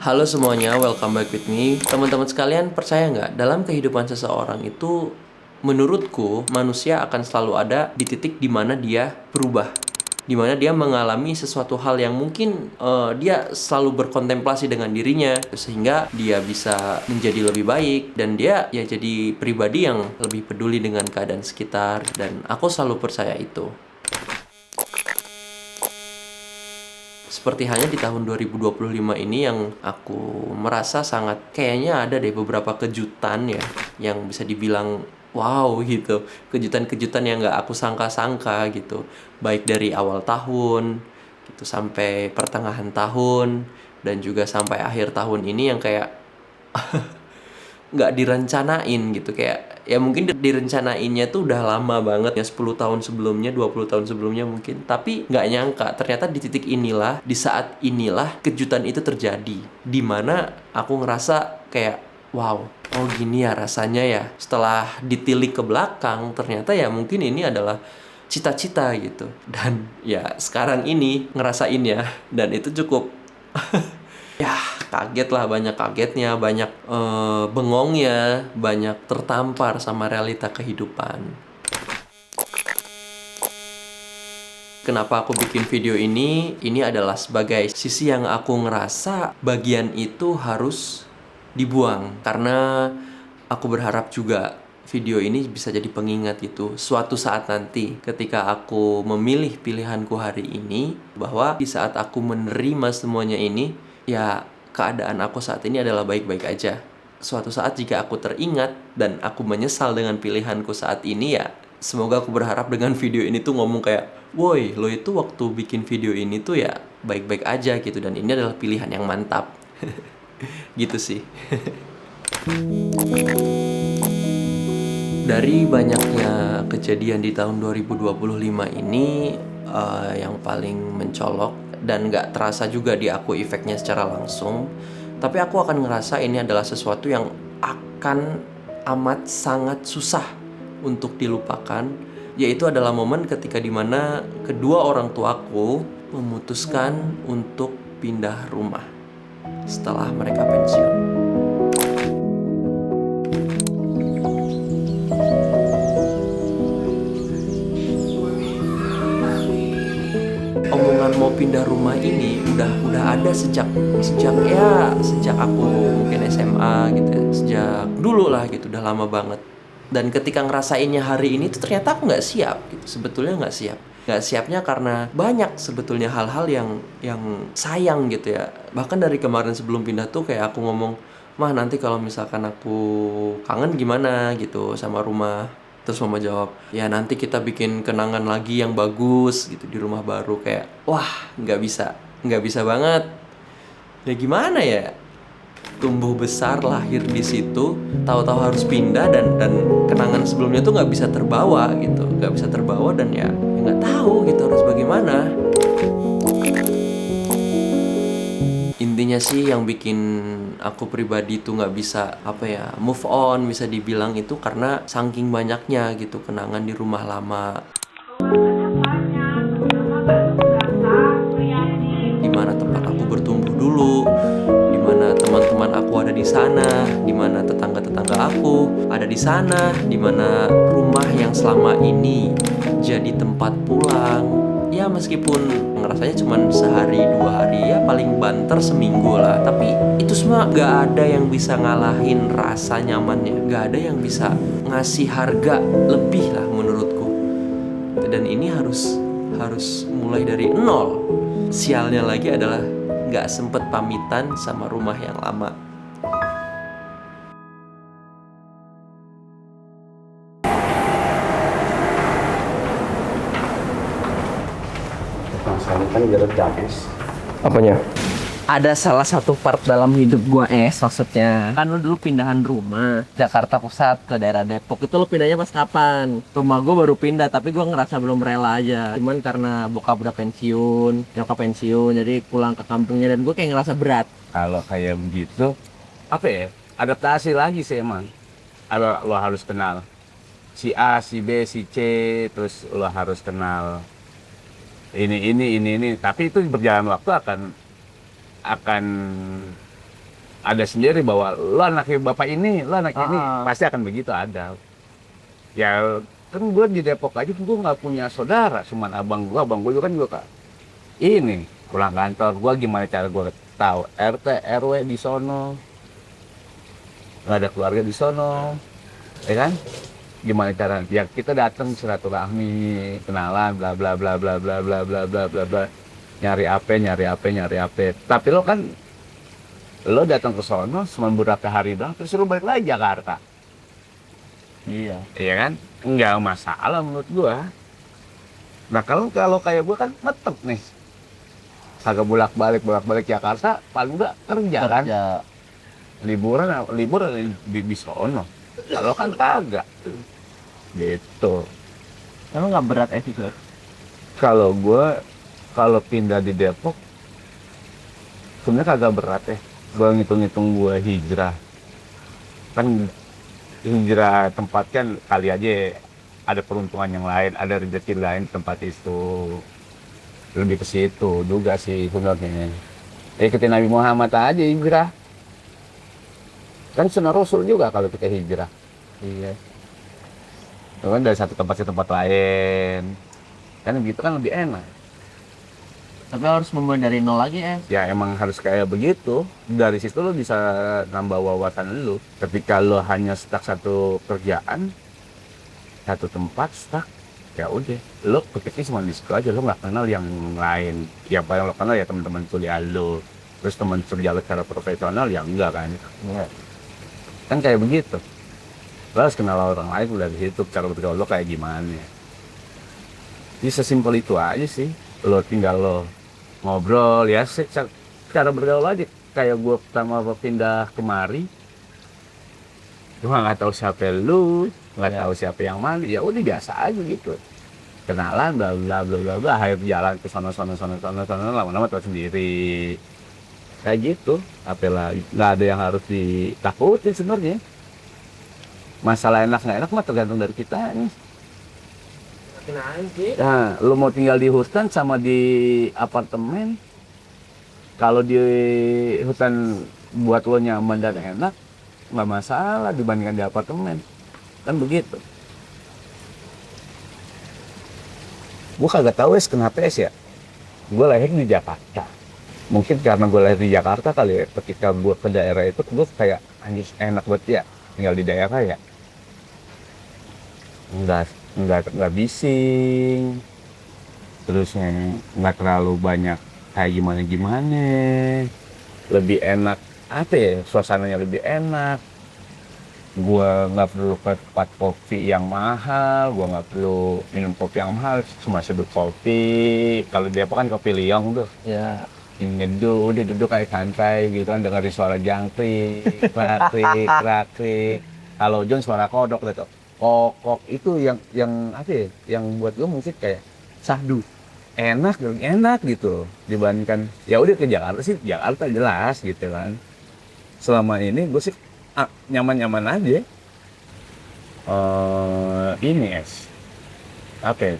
Halo semuanya, welcome back with me. Teman-teman sekalian, percaya nggak? Dalam kehidupan seseorang itu, menurutku, manusia akan selalu ada di titik di mana dia berubah. Di mana dia mengalami sesuatu hal yang mungkin dia selalu berkontemplasi dengan dirinya. Sehingga dia bisa menjadi lebih baik. Dan dia ya jadi pribadi yang lebih peduli dengan keadaan sekitar. Dan aku selalu percaya itu. Seperti halnya di tahun 2025 ini yang aku merasa sangat kayaknya ada deh beberapa kejutan ya yang bisa dibilang wow gitu. Kejutan-kejutan yang nggak aku sangka-sangka gitu. Baik dari awal tahun gitu sampai pertengahan tahun dan juga sampai akhir tahun ini yang kayak nggak direncanain gitu. Kayak ya mungkin direncanainnya tuh udah lama banget ya, 10 tahun sebelumnya, 20 tahun sebelumnya mungkin, tapi nggak nyangka ternyata di titik inilah, di saat inilah kejutan itu terjadi, dimana aku ngerasa kayak wow, oh gini ya rasanya ya. Setelah ditilik ke belakang ternyata ya mungkin ini adalah cita-cita gitu, dan ya sekarang ini ngerasain ya, dan itu cukup ya kaget lah, banyak kagetnya, banyak bengongnya, banyak tertampar sama realita kehidupan. Kenapa aku bikin video ini? Ini adalah sebagai sisi yang aku ngerasa bagian itu harus dibuang. Karena aku berharap juga video ini bisa jadi pengingat gitu. Suatu saat nanti ketika aku memilih pilihanku hari ini, bahwa di saat aku menerima semuanya ini, ya keadaan aku saat ini adalah baik-baik aja. Suatu saat jika aku teringat dan aku menyesal dengan pilihanku saat ini, ya semoga aku berharap dengan video ini tuh ngomong kayak, woi, lo itu waktu bikin video ini tuh ya baik-baik aja gitu, dan ini adalah pilihan yang mantap. Gitu sih. Dari banyaknya kejadian di tahun 2025 ini, yang paling mencolok dan nggak terasa juga di aku efeknya secara langsung, tapi aku akan ngerasa ini adalah sesuatu yang akan amat sangat susah untuk dilupakan, yaitu adalah momen ketika dimana kedua orang tuaku memutuskan untuk pindah rumah setelah mereka pensiun. Omongan mau pindah rumah ini udah ada sejak sejak aku mungkin SMA gitu ya, sejak dulu lah gitu, udah lama banget. Dan ketika ngerasainnya hari ini tuh ternyata aku nggak siap gitu, sebetulnya nggak siapnya karena banyak sebetulnya hal-hal yang sayang gitu ya. Bahkan dari kemarin sebelum pindah tuh kayak aku ngomong, mah nanti kalau misalkan aku kangen gimana gitu sama rumah. Terus mama jawab, ya nanti kita bikin kenangan lagi yang bagus gitu di rumah baru. Kayak, wah nggak bisa banget. Ya gimana ya? Tumbuh besar, lahir di situ, tahu-tahu harus pindah, dan kenangan sebelumnya tuh nggak bisa terbawa gitu, nggak bisa terbawa, dan ya nggak tahu gitu harus bagaimana. Intinya sih yang bikin aku pribadi tuh nggak bisa apa ya move on, bisa dibilang itu karena saking banyaknya gitu kenangan di rumah lama, di mana tempat aku bertumbuh dulu, di mana teman-teman aku ada di sana, di mana tetangga-tetangga aku ada di sana, di mana rumah yang selama ini jadi tempat pulang. Ya meskipun ngerasanya cuma sehari 2 hari, ya paling banter seminggu lah, tapi itu semua gak ada yang bisa ngalahin rasa nyamannya, gak ada yang bisa ngasih harga lebih lah menurutku. Dan ini harus mulai dari nol. Sialnya lagi adalah gak sempet pamitan sama rumah yang lama. Masalah kan diredam es. Apanya? Ada salah satu part dalam hidup gua maksudnya kan lu dulu pindahan rumah Jakarta Pusat ke daerah Depok, itu lu pindahnya pas kapan? Rumah gua baru pindah tapi gua ngerasa belum rela aja, cuman karena bokap udah pensiun, nyokap pensiun, jadi pulang ke kampungnya dan gua kayak ngerasa berat. Kalau kayak begitu, apa ya? Adaptasi lagi sih emang. Lo harus kenal si A, si B, si C, terus lo harus kenal ini. Tapi itu berjalan waktu akan ada sendiri bahwa lo anaknya bapak ini, lo anak ini, Ah. pasti akan begitu ada. Ya kan gue di Depok aja gue nggak punya saudara, cuman abang gue kan juga ini pulang kantor, gue gimana cara gue tahu RT RW di sono, nggak ada keluarga di sono, ya kan? Gimana cara? Ya kita datang silaturahmi, kenalan, bla bla bla bla bla bla bla bla bla bla, nyari apa. Tapi lo datang ke sono cuma beberapa hari doang, terus lo balik lagi Jakarta. Iya. Iya kan? Nggak masalah menurut gua. Nah kalau kayak gua kan netep nih. Kagak bolak-balik Jakarta, paling enggak kerja kan. Kerja. Libur di sono. Kalau kan kagak. Gitu. Emang nggak berat juga? Kalau gua pindah di Depok sebenarnya kagak berat ya. Gua ngitung-ngitung gua hijrah. Kan hijrah tempat kan kali aja ada peruntungan yang lain, ada rezeki lain di tempat itu. Lebih ke situ juga sih sebenarnya. Ikutin Nabi Muhammad aja hijrah. Kan sunnah Rasul juga kalau kita hijrah. Iya. Kan dari satu tempat ke tempat lain. Kan begitu kan lebih enak. Tapi harus memulai dari nol lagi, Ya emang harus kayak begitu. Dari situ lo bisa nambah wawasan lo. Ketika lo hanya stuck satu kerjaan, satu tempat stuck, ya udah. Lo ketiknya cuma di situ aja, lo nggak kenal yang lain. Yang paling lo kenal ya teman-teman kuliah lo. Terus teman kerja lo secara profesional ya enggak kan? Iya. Kan kayak begitu. Lo harus kenal orang lain dari situ, cara bergaul lo kayak gimana. Jadi sesimpel itu aja sih. Lo tinggal lo ngobrol ya, cara bergaul aja. Kayak gue pertama pindah kemari, gue nggak tahu siapa lu, nggak tahu siapa yang mana, ya udah biasa aja gitu. Kenalan, bla bla bla bla bla, akhir jalan ke sana, lama-lama tahu sendiri. Kayak gitu, apalah, nggak ada yang harus ditakutin sebenarnya. Masalah enak nggak enak mah tergantung dari kita nih. Nah, lu mau tinggal di hutan sama di apartemen. Kalau di hutan buat lo nyaman dan enak, nggak masalah dibandingkan di apartemen. Kan begitu. Gue kagak tahu kenapa ya. Gue lahir di Jakarta. Mungkin karena gue lahir di Jakarta kali ya. Ketika gue ke daerah itu, gue kayak anjir enak banget ya tinggal di daerah ya. Nggak bising, terus nggak terlalu banyak kayak gimana, lebih enak apa ya, suasananya lebih enak. Gua nggak perlu ke tempat kopi yang mahal, gua nggak perlu minum kopi yang mahal, cuma seduh kopi. Kalau dia apa kan kopi liong tuh, Ya. nyeduh, udah duduk kayak santai gitu kan, dengerin suara jangkrik, krakrik. Kalau John suara kodok gitu. Kokok itu yang apa ya, yang buat gue mungkin kayak sahdu enak gitu dibandingkan ya udah ke Jakarta sih. Jakarta jelas gitu kan, selama ini gue sih nyaman aja. Ini apa ya,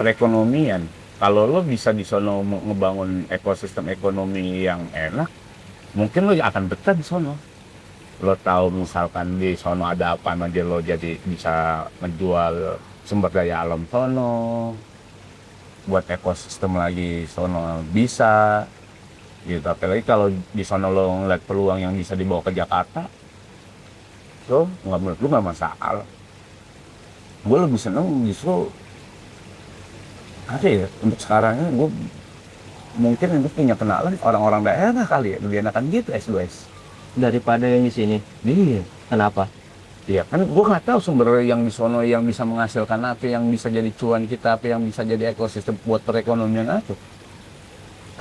perekonomian, kalau lo bisa di sono ngebangun ekosistem ekonomi yang enak, mungkin lo akan betah di sono. Lo tahu misalkan di sono ada apa aja, lo jadi bisa menjual sumber daya alam sono, buat ekosistem lagi sono bisa gitu. Apalagi kalau di sono lo ngeliat peluang yang bisa dibawa ke Jakarta, so menurut lu nggak masalah. Gue lebih seneng justru apa ya, untuk sekarangnya gue mungkin untuk punya kenalan orang-orang daerah kali ya, lebih enakan gitu S2S Daripada yang di sini. iya. Kenapa? Iya kan, gue nggak tahu sumber yang di sono yang bisa menghasilkan apa, yang bisa jadi cuan kita, apa yang bisa jadi ekosistem buat perekonomian apa.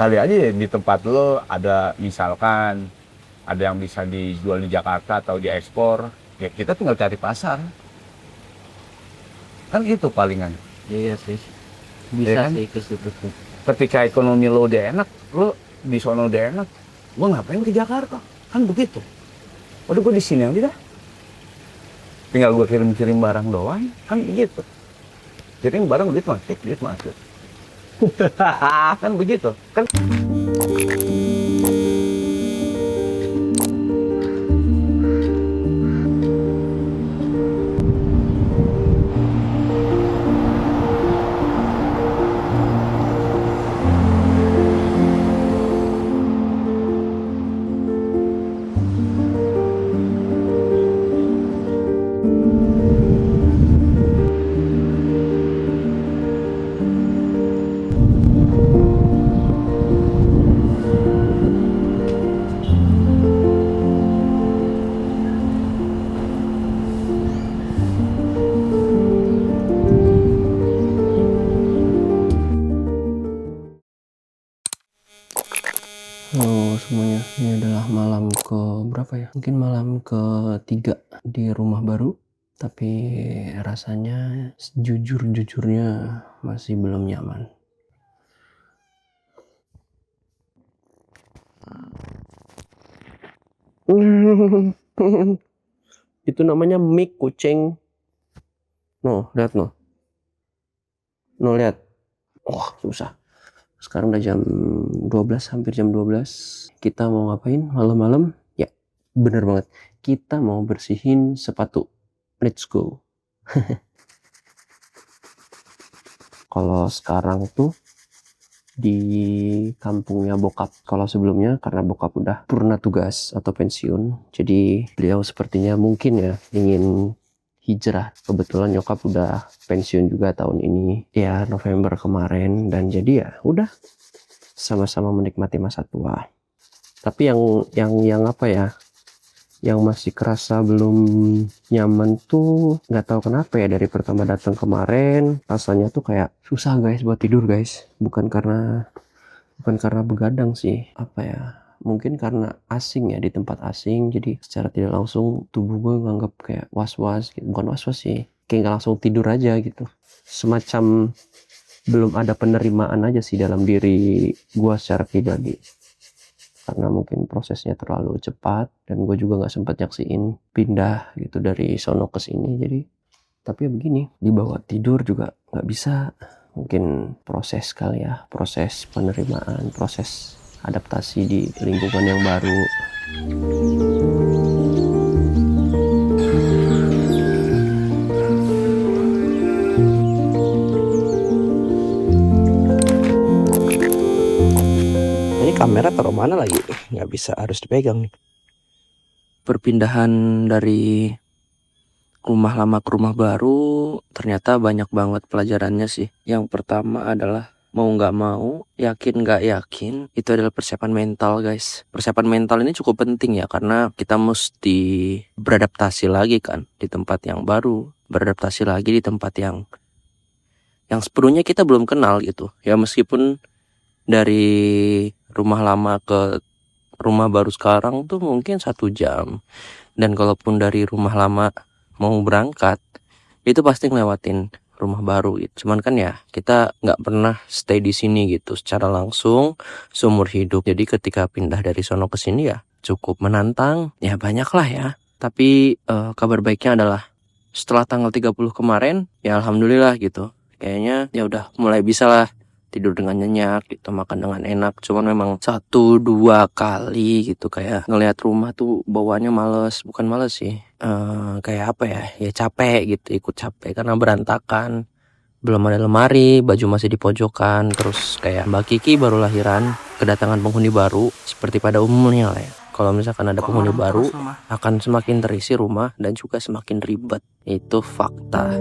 Kali aja ya, di tempat lo ada misalkan ada yang bisa dijual di Jakarta atau diekspor, ya kita tinggal cari pasar. Kan itu palingan. Iya sih. Iya Bisa kan? sih ke situ. Ketika ekonomi lo udah enak, lo di sono udah enak, gue ngapain ke Jakarta? Kan begitu. Waduh, gue di sini aja dah. Tinggal gue kirim barang doang, kan gitu. Kirim barang duit masuk. Kan begitu. Kan ke berapa ya? Mungkin malam ketiga di rumah baru. Tapi rasanya jujur-jujurnya masih belum nyaman. Itu namanya mic kucing. No, lihat no. No, lihat. Wah, susah. Sekarang udah jam 12, hampir jam 12. Kita mau ngapain malam-malam? Ya, bener banget. Kita mau bersihin sepatu. Let's go. Kalau sekarang tuh di kampungnya bokap. Kalau sebelumnya karena bokap udah purna tugas atau pensiun, jadi beliau sepertinya mungkin ya ingin hijrah. Kebetulan nyokap udah pensiun juga tahun ini, ya November kemarin, dan jadi ya udah sama-sama menikmati masa tua. Tapi yang apa ya? Yang masih kerasa belum nyaman tuh nggak tahu kenapa ya, dari pertama datang kemarin rasanya tuh kayak susah guys buat tidur guys. Bukan karena begadang sih, apa ya, mungkin karena asing ya, di tempat asing, jadi secara tidak langsung tubuh gue nganggap kayak was-was gitu. Bukan was-was sih, kayak nggak langsung tidur aja gitu, semacam belum ada penerimaan aja sih dalam diri gue secara pribadi. Karena mungkin prosesnya terlalu cepat dan gue juga nggak sempat nyaksiin pindah gitu dari sono ke sini. Jadi tapi ya begini, dibawa tidur juga nggak bisa. Mungkin proses kali ya, proses penerimaan, proses adaptasi di lingkungan yang baru. Kamera taruh mana lagi? Nggak bisa, harus dipegang nih. Perpindahan dari rumah lama ke rumah baru ternyata banyak banget pelajarannya sih. Yang pertama adalah mau nggak mau, yakin nggak yakin, itu adalah persiapan mental guys. Persiapan mental ini cukup penting ya, karena kita mesti beradaptasi lagi kan di tempat yang baru, beradaptasi lagi di tempat yang sepenuhnya kita belum kenal gitu. Ya meskipun dari rumah lama ke rumah baru sekarang tuh mungkin 1 jam, dan kalaupun dari rumah lama mau berangkat itu pasti ngelewatin rumah baru gitu. Cuman kan ya kita nggak pernah stay di sini gitu secara langsung seumur hidup. Jadi ketika pindah dari sono ke sini ya cukup menantang, ya banyak lah ya. Tapi kabar baiknya adalah setelah tanggal 30 kemarin ya alhamdulillah gitu, kayaknya ya udah mulai bisa lah tidur dengan nyenyak gitu, makan dengan enak. Cuman memang 1-2 kali gitu kayak ngelihat rumah tuh bawaannya males. Bukan males sih, kayak apa ya, ya capek gitu, ikut capek karena berantakan, belum ada lemari, baju masih di pojokan. Terus kayak Mbak Kiki baru lahiran, kedatangan penghuni baru seperti pada umumnya lah ya. Kalau misalkan ada penghuni baru akan semakin terisi rumah dan juga semakin ribet, itu fakta.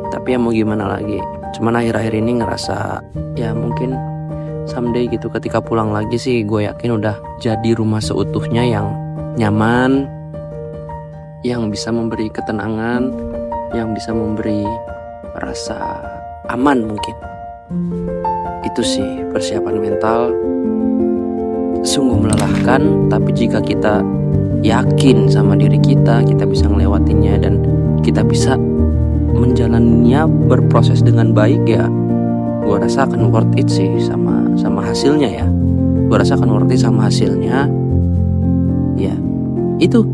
Tapi ya mau gimana lagi, cuman akhir-akhir ini ngerasa ya mungkin someday gitu ketika pulang lagi sih gue yakin udah jadi rumah seutuhnya yang nyaman, yang bisa memberi ketenangan, yang bisa memberi rasa aman mungkin. Itu sih persiapan mental, sungguh melelahkan, tapi jika kita yakin sama diri kita bisa ngelewatinnya dan kita bisa menjalaninya, berproses dengan baik, ya gue rasa akan worth it sih sama hasilnya ya. Gue rasa akan worth it sama hasilnya. Ya itu